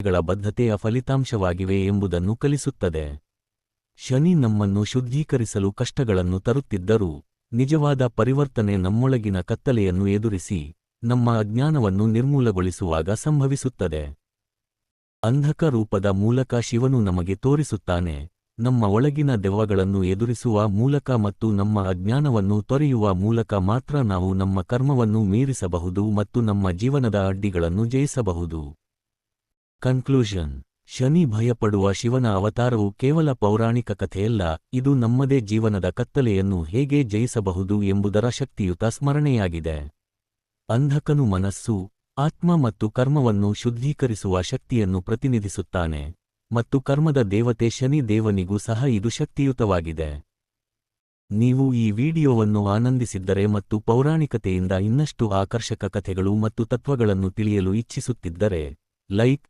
ಗಳ ಬದ್ಧತೆಯ ಫಲಿತಾಂಶವಾಗಿವೆ ಎಂಬುದನ್ನು ಕಲಿಸುತ್ತದೆ. ಶನಿ ನಮ್ಮನ್ನು ಶುದ್ಧೀಕರಿಸಲು ಕಷ್ಟಗಳನ್ನು ತರುತ್ತಿದ್ದರೂ, ನಿಜವಾದ ಪರಿವರ್ತನೆ ನಮ್ಮೊಳಗಿನ ಕತ್ತಲೆಯನ್ನು ಎದುರಿಸಿ, ನಮ್ಮ ಅಜ್ಞಾನವನ್ನು ನಿರ್ಮೂಲಗೊಳಿಸುವಾಗ ಸಂಭವಿಸುತ್ತದೆ. ಅಂಧಕ ರೂಪದ ಮೂಲಕ ಶಿವನು ನಮಗೆ ತೋರಿಸುತ್ತಾನೆ, ನಮ್ಮ ಒಳಗಿನ ದೆವ್ವಗಳನ್ನು ಎದುರಿಸುವ ಮೂಲಕ ಮತ್ತು ನಮ್ಮ ಅಜ್ಞಾನವನ್ನು ತೊರೆಯುವ ಮೂಲಕ ಮಾತ್ರ ನಾವು ನಮ್ಮ ಕರ್ಮವನ್ನು ಮೀರಿಸಬಹುದು ಮತ್ತು ನಮ್ಮ ಜೀವನದ ಅಡ್ಡಿಗಳನ್ನು ಜಯಿಸಬಹುದು. ಕನ್ಕ್ಲೂಷನ್: ಶನಿ ಭಯಪಡುವ ಶಿವನ ಅವತಾರವು ಕೇವಲ ಪೌರಾಣಿಕ ಕಥೆಯಲ್ಲ, ಇದು ನಮ್ಮದೇ ಜೀವನದ ಕತ್ತಲೆಯನ್ನು ಹೇಗೆ ಜಯಿಸಬಹುದು ಎಂಬುದರ ಶಕ್ತಿಯುತ ಸ್ಮರಣೆಯಾಗಿದೆ. ಅಂಧಕನು ಮನಸ್ಸು, ಆತ್ಮ ಮತ್ತು ಕರ್ಮವನ್ನು ಶುದ್ಧೀಕರಿಸುವ ಶಕ್ತಿಯನ್ನು ಪ್ರತಿನಿಧಿಸುತ್ತಾನೆ, ಮತ್ತು ಕರ್ಮದ ದೇವತೆ ಶನಿ ದೇವನಿಗೂ ಸಹ ಇದು ಶಕ್ತಿಯುತವಾಗಿದೆ. ನೀವು ಈ ವಿಡಿಯೋವನ್ನು ಆನಂದಿಸಿದ್ದರೆ ಮತ್ತು ಪೌರಾಣಿಕತೆಯಿಂದ ಇನ್ನಷ್ಟು ಆಕರ್ಷಕ ಕಥೆಗಳು ಮತ್ತು ತತ್ವಗಳನ್ನು ತಿಳಿಯಲು ಇಚ್ಛಿಸುತ್ತಿದ್ದರೆ, ಲೈಕ್,